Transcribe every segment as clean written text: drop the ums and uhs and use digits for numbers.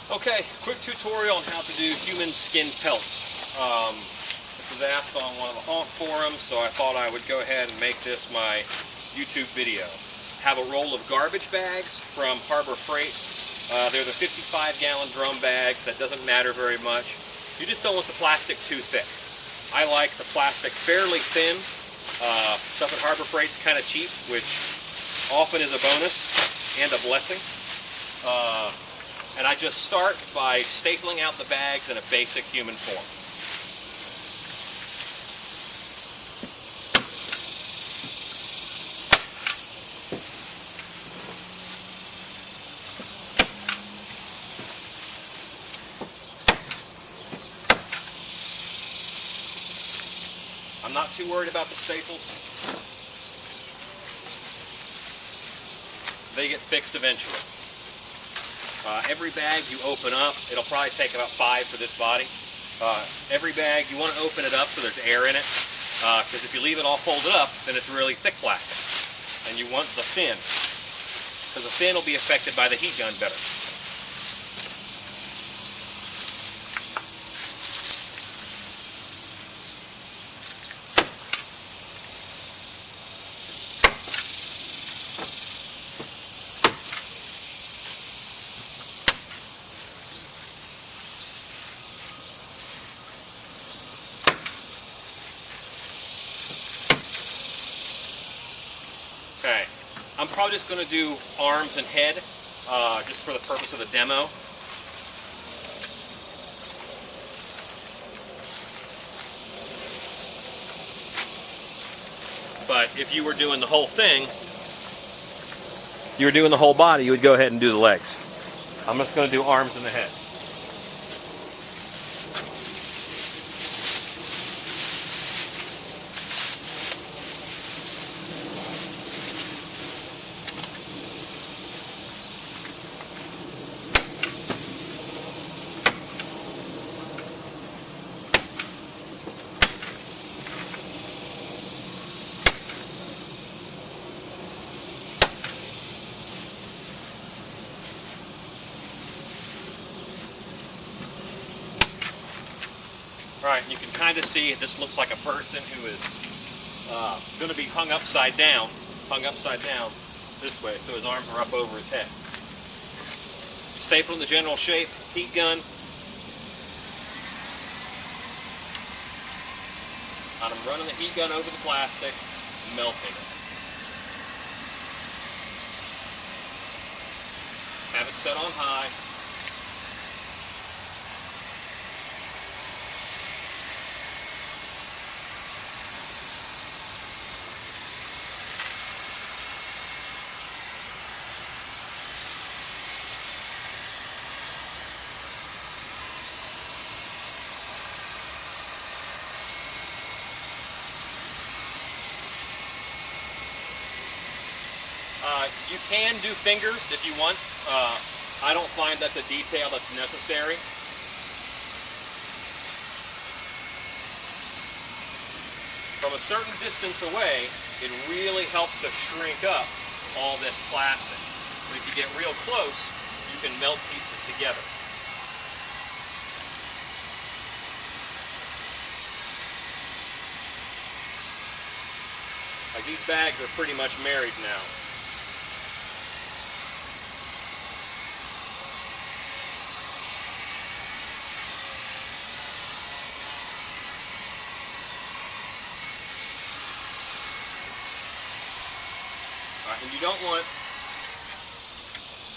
Okay, quick tutorial on how to do human skin pelts. This was asked on one of the honk forums, so I thought I would go ahead and make this my YouTube video. Have a roll of garbage bags from Harbor Freight. They're the 55-gallon drum bags. That doesn't matter very much. You just don't want the plastic too thick. I like the plastic fairly thin. Stuff at Harbor Freight's kind of cheap, which often is a bonus and a blessing. And I just start by stapling out the bags in a basic human form. I'm not too worried about the staples. They get fixed eventually. Every bag you open up, it'll probably take about 5 for this body. Every bag, you want to open it up so there's air in it, because if you leave it all folded up, then it's really thick plastic. And you want the thin, because the thin will be affected by the heat gun better. Okay, I'm probably just going to do arms and head, just for the purpose of the demo. But if you were doing the whole thing, you were doing the whole body, you would go ahead and do the legs. I'm just going to do arms and the head. Alright, you can kind of see this looks like a person who is going to be hung upside down this way, so his arms are up over his head. Staple in the general shape, heat gun. I'm running the heat gun over the plastic, melting it. Have it set on high. You can do fingers if you want. I don't find that's a detail that's necessary. From a certain distance away, it really helps to shrink up all this plastic. But if you get real close, you can melt pieces together. Like these bags are pretty much married now. And you don't want,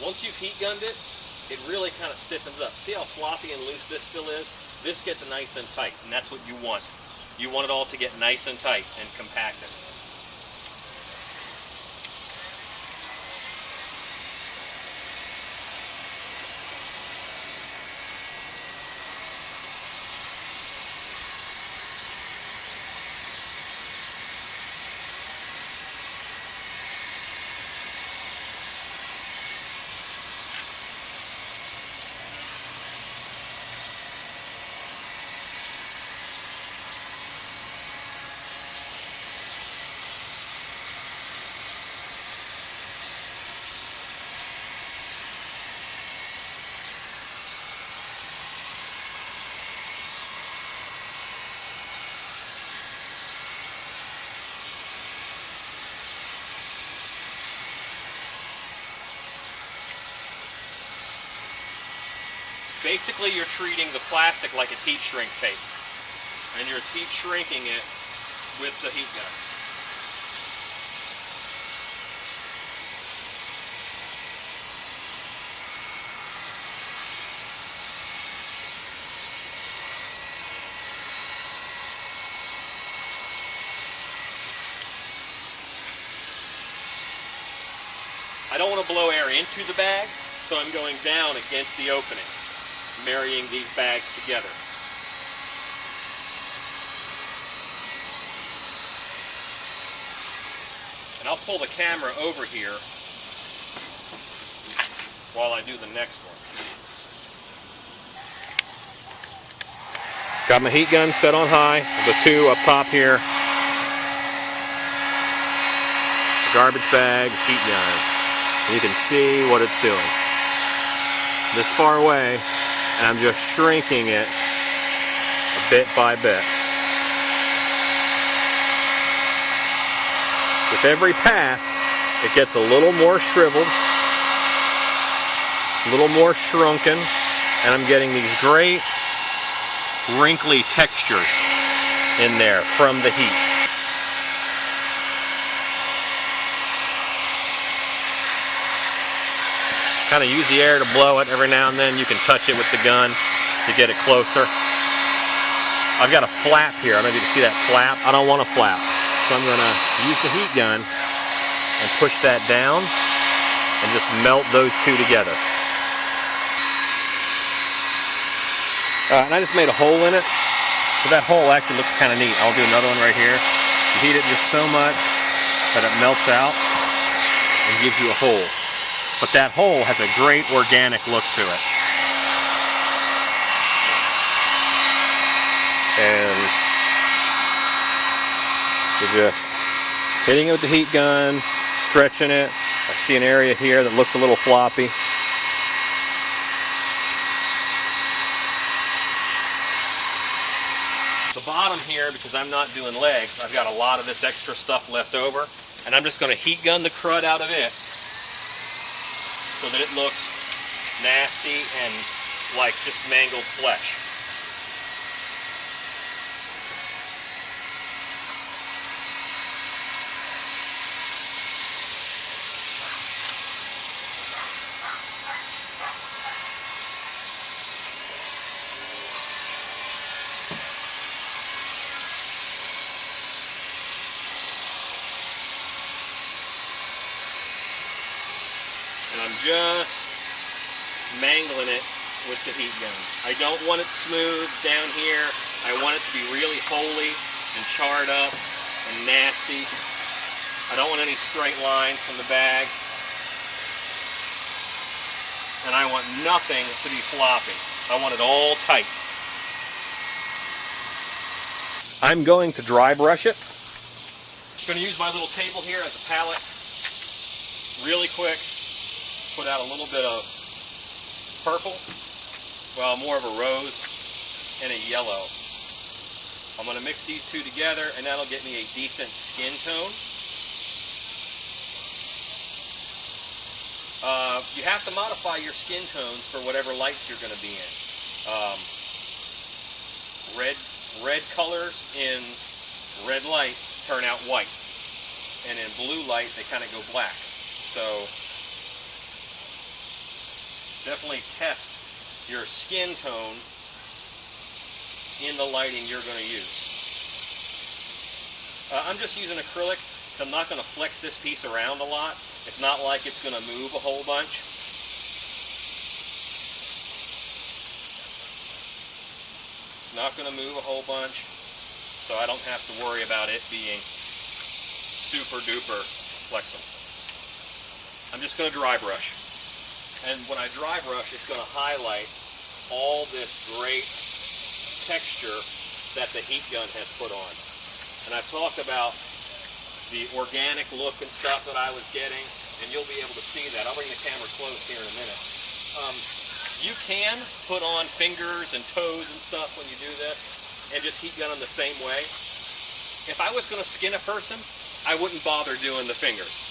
once you've heat gunned it, it really kind of stiffens up. See how floppy and loose this still is? This gets nice and tight, and that's what you want. You want it all to get nice and tight and compacted. Basically, you're treating the plastic like it's heat shrink tape, and you're heat shrinking it with the heat gun. I don't want to blow air into the bag, so I'm going down against the opening, marrying these bags together. And I'll pull the camera over here while I do the next one. Got my heat gun set on high, the two up top here. Garbage bag, heat gun. You can see what it's doing. This far away, and I'm just shrinking it bit by bit. With every pass, it gets a little more shriveled, a little more shrunken, and I'm getting these great wrinkly textures in there from the heat. Kind of use the air to blow it every now and then. You can touch it with the gun to get it closer. I've got a flap here. I don't know if you can see that flap. I don't want a flap. So I'm going to use the heat gun and push that down and just melt those two together. And I just made a hole in it. So that hole actually looks kind of neat. I'll do another one right here. You heat it just so much that it melts out and gives you a hole. But that hole has a great organic look to it. And you're just hitting it with the heat gun, stretching it. I see an area here that looks a little floppy. The bottom here, because I'm not doing legs, I've got a lot of this extra stuff left over, and I'm just going to heat gun the crud out of it, so that it looks nasty and like just mangled flesh. And I'm just mangling it with the heat gun. I don't want it smooth down here. I want it to be really holy and charred up and nasty. I don't want any straight lines from the bag. And I want nothing to be floppy. I want it all tight. I'm going to dry brush it. I'm going to use my little table here as a palette. Really quick. Put out a little bit of purple, well, more of a rose, and a yellow. I'm going to mix these two together, and that'll get me a decent skin tone. You have to modify your skin tones for whatever lights you're going to be in. Red colors in red light turn out white, and in blue light they kind of go black. So definitely test your skin tone in the lighting you're going to use. I'm just using acrylic. I'm not going to flex this piece around a lot. It's not like it's going to move a whole bunch. It's not going to move a whole bunch, so I don't have to worry about it being super duper flexible. I'm just going to dry brush. And when I dry brush, it's going to highlight all this great texture that the heat gun has put on. And I've talked about the organic look and stuff that I was getting, and you'll be able to see that. I'll bring the camera close here in a minute. You can put on fingers and toes and stuff when you do this, and just heat gun them the same way. If I was going to skin a person, I wouldn't bother doing the fingers.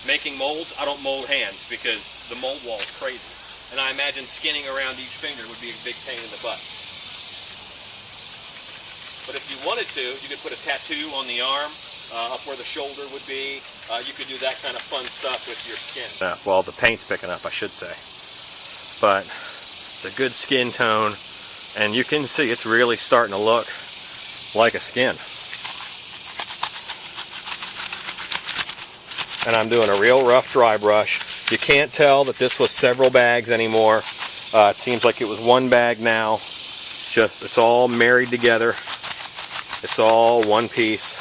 Making molds, I don't mold hands because the mold wall is crazy. And I imagine skinning around each finger would be a big pain in the butt. But if you wanted to, you could put a tattoo on the arm, up where the shoulder would be. You could do that kind of fun stuff with your skin. Well, the paint's picking up, I should say. But it's a good skin tone, and you can see it's really starting to look like a skin. And I'm doing a real rough dry brush. You can't tell that this was several bags anymore. It seems like it was one bag now. It's all married together. It's all one piece.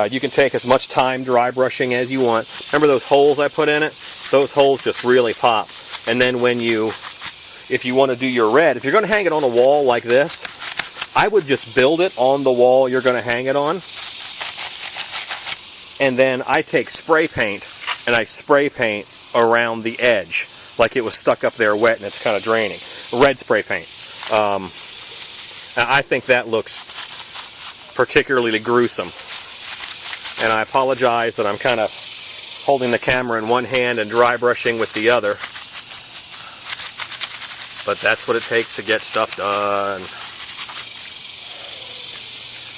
You can take as much time dry brushing as you want. Remember those holes I put in it? Those holes just really pop. And then if you want to do your red, if you're going to hang it on a wall like this, I would just build it on the wall you're going to hang it on. And then I take spray paint and I spray paint around the edge like it was stuck up there wet and it's kind of draining. Red spray paint. I think that looks particularly gruesome. And I apologize that I'm kind of holding the camera in one hand and dry brushing with the other. But that's what it takes to get stuff done.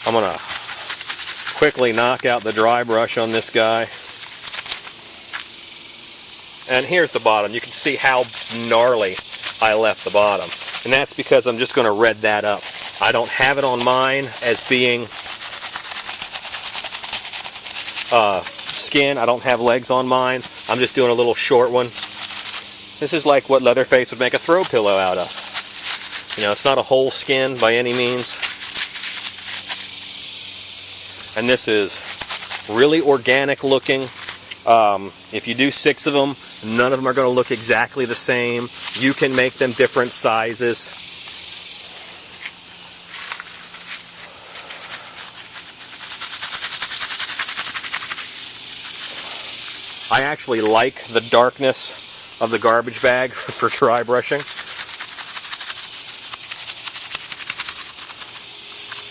I'm going to quickly knock out the dry brush on this guy. And here's the bottom. You can see how gnarly I left the bottom. And that's because I'm just going to red that up. I don't have it on mine as being skin. I don't have legs on mine. I'm just doing a little short one. This is like what Leatherface would make a throw pillow out of. You know, it's not a whole skin by any means. And this is really organic looking. If you do 6 of them, none of them are going to look exactly the same. You can make them different sizes. I actually like the darkness of the garbage bag for dry brushing,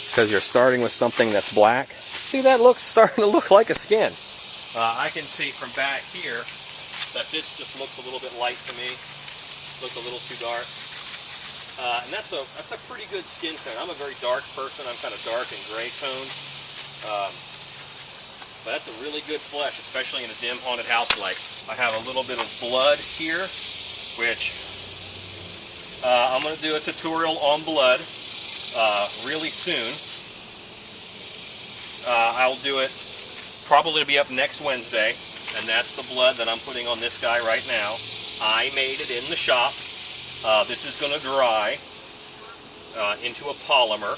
because you're starting with something that's black. See, that starting to look like a skin. I can see from back here that this just looks a little bit light to me. Looks a little too dark. And that's a pretty good skin tone. I'm a very dark person. I'm kind of dark and gray toned. But that's a really good flesh, especially in a dim haunted house like. I have a little bit of blood here, which I'm going to do a tutorial on blood really soon. I'll do it, probably to be up next Wednesday, and that's the blood that I'm putting on this guy right now. I made it in the shop. This is going to dry into a polymer,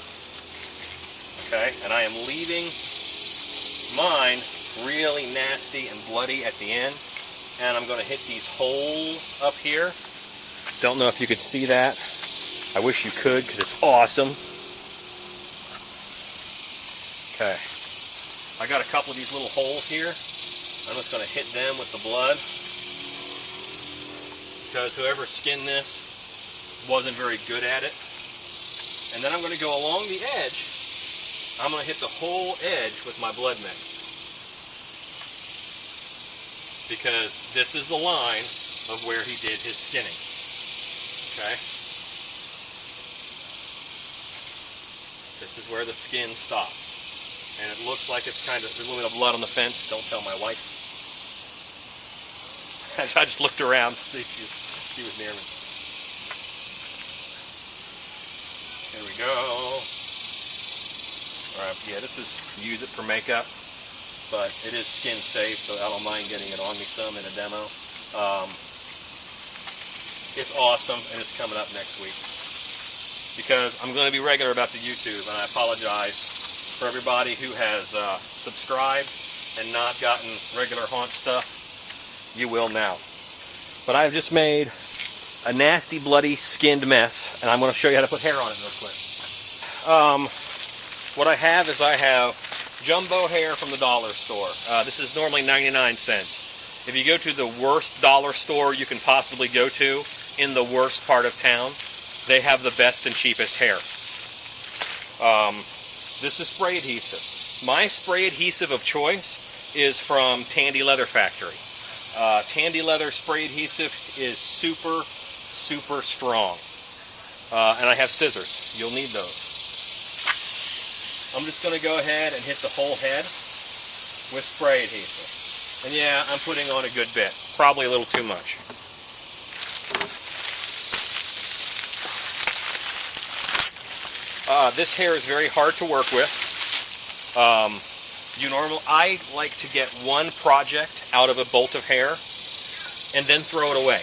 okay, and I am leaving mine really nasty and bloody at the end, and I'm going to hit these holes up here. Don't know if you could see that. I wish you could, because it's awesome. Okay, I got a couple of these little holes here. I'm just going to hit them with the blood, because whoever skinned this wasn't very good at it. And then I'm going to go along the edge. I'm going to hit the whole edge with my blood mix, because this is the line of where he did his skinning. Okay? This is where the skin stops. And it looks like it's kind of, there's a little bit of blood on the fence. Don't tell my wife. I just looked around to see if she was near me. Here we go. Yeah, this is, use it for makeup, but it is skin safe, so I don't mind getting it on me some in a demo. It's awesome, and it's coming up next week. Because I'm going to be regular about the YouTube, and I apologize for everybody who has subscribed and not gotten regular haunt stuff. You will now. But I've just made a nasty, bloody, skinned mess, and I'm going to show you how to put hair on it real quick. What I have is I have jumbo hair from the dollar store. This is normally 99 cents. If you go to the worst dollar store you can possibly go to in the worst part of town, they have the best and cheapest hair. This is spray adhesive. My spray adhesive of choice is from Tandy Leather Factory. Tandy leather spray adhesive is super, super strong. And I have scissors. You'll need those. I'm just going to go ahead and hit the whole head with spray adhesive. And yeah, I'm putting on a good bit. Probably a little too much. This hair is very hard to work with. I like to get one project out of a bolt of hair and then throw it away.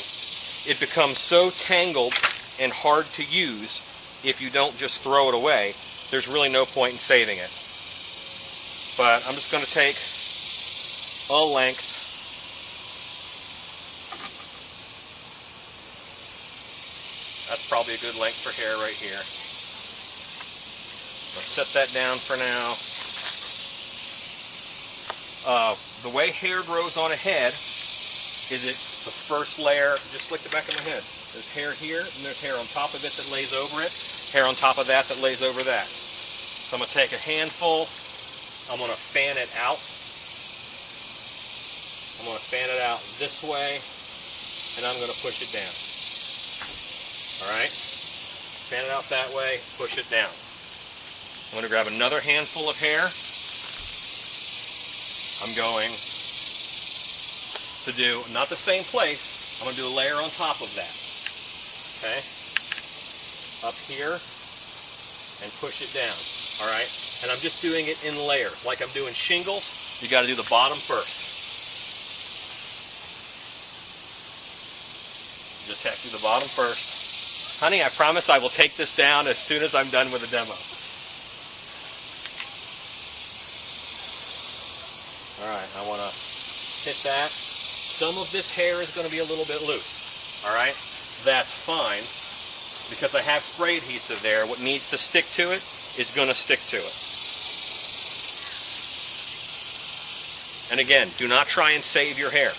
It becomes so tangled and hard to use if you don't just throw it away. There's really no point in saving it. But I'm just going to take a length. That's probably a good length for hair right here. I'll set that down for now. The way hair grows on a head is the first layer, just like the back of my head. There's hair here, and there's hair on top of it that lays over it, hair on top of that that lays over that. So I'm going to take a handful, I'm going to fan it out. I'm going to fan it out this way, and I'm going to push it down. Alright? Fan it out that way, push it down. I'm going to grab another handful of hair. I'm going to do, not the same place, I'm going to do a layer on top of that. Okay? Up here, and push it down. Alright? And I'm just doing it in layers. Like I'm doing shingles, you got to do the bottom first. You just have to do the bottom first. Honey, I promise I will take this down as soon as I'm done with the demo. Alright, I want to hit that. Some of this hair is going to be a little bit loose. Alright? That's fine, because I have spray adhesive there. What needs to stick to it is going to stick to it. And again, do not try and save your hair.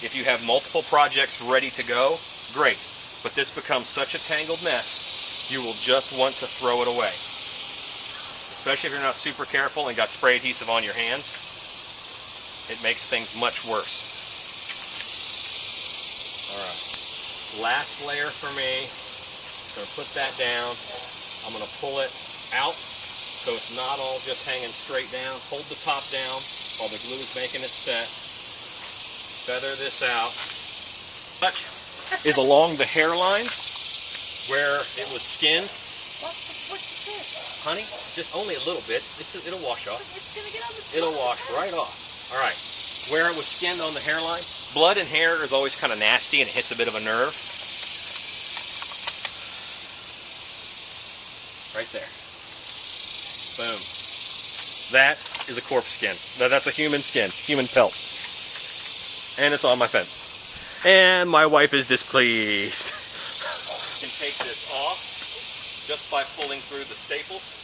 If you have multiple projects ready to go, great. But this becomes such a tangled mess, you will just want to throw it away. Especially if you're not super careful and got spray adhesive on your hands. It makes things much worse. Alright, last layer for me. I'm going to put that down. I'm going to pull it out so it's not all just hanging straight down. Hold the top down while the glue is making it set. Feather this out. Touch is along the hairline where it was skinned. What's this? Honey, just only a little bit. It'll wash off. It's going to get on the top. It'll wash right off. Alright, where it was skinned on the hairline, blood and hair is always kind of nasty and it hits a bit of a nerve. Right there. Boom. That is a corpse skin. That's a human skin, human pelt. And it's on my fence. And my wife is displeased. You can take this off just by pulling through the staples.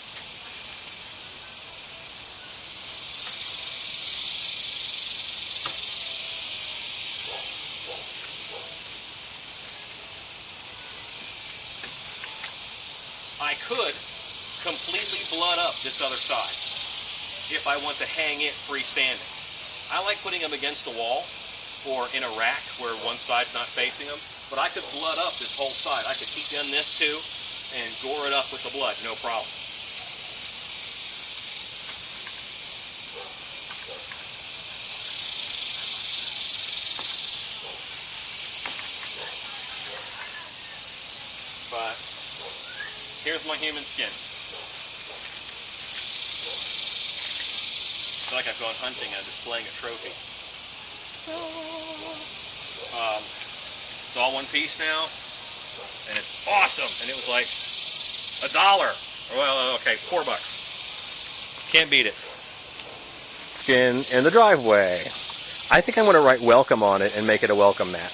I could completely blood up this other side if I want to hang it freestanding. I like putting them against the wall or in a rack where one side's not facing them, but I could blood up this whole side. I could heat gun this too and gore it up with the blood, no problem. But here's my human skin. I feel like I've gone hunting and displaying a trophy. It's all one piece now, and it's awesome. And it was like $1. Well, okay, $4. Can't beat it. Skin in the driveway. I think I'm going to write welcome on it and make it a welcome mat.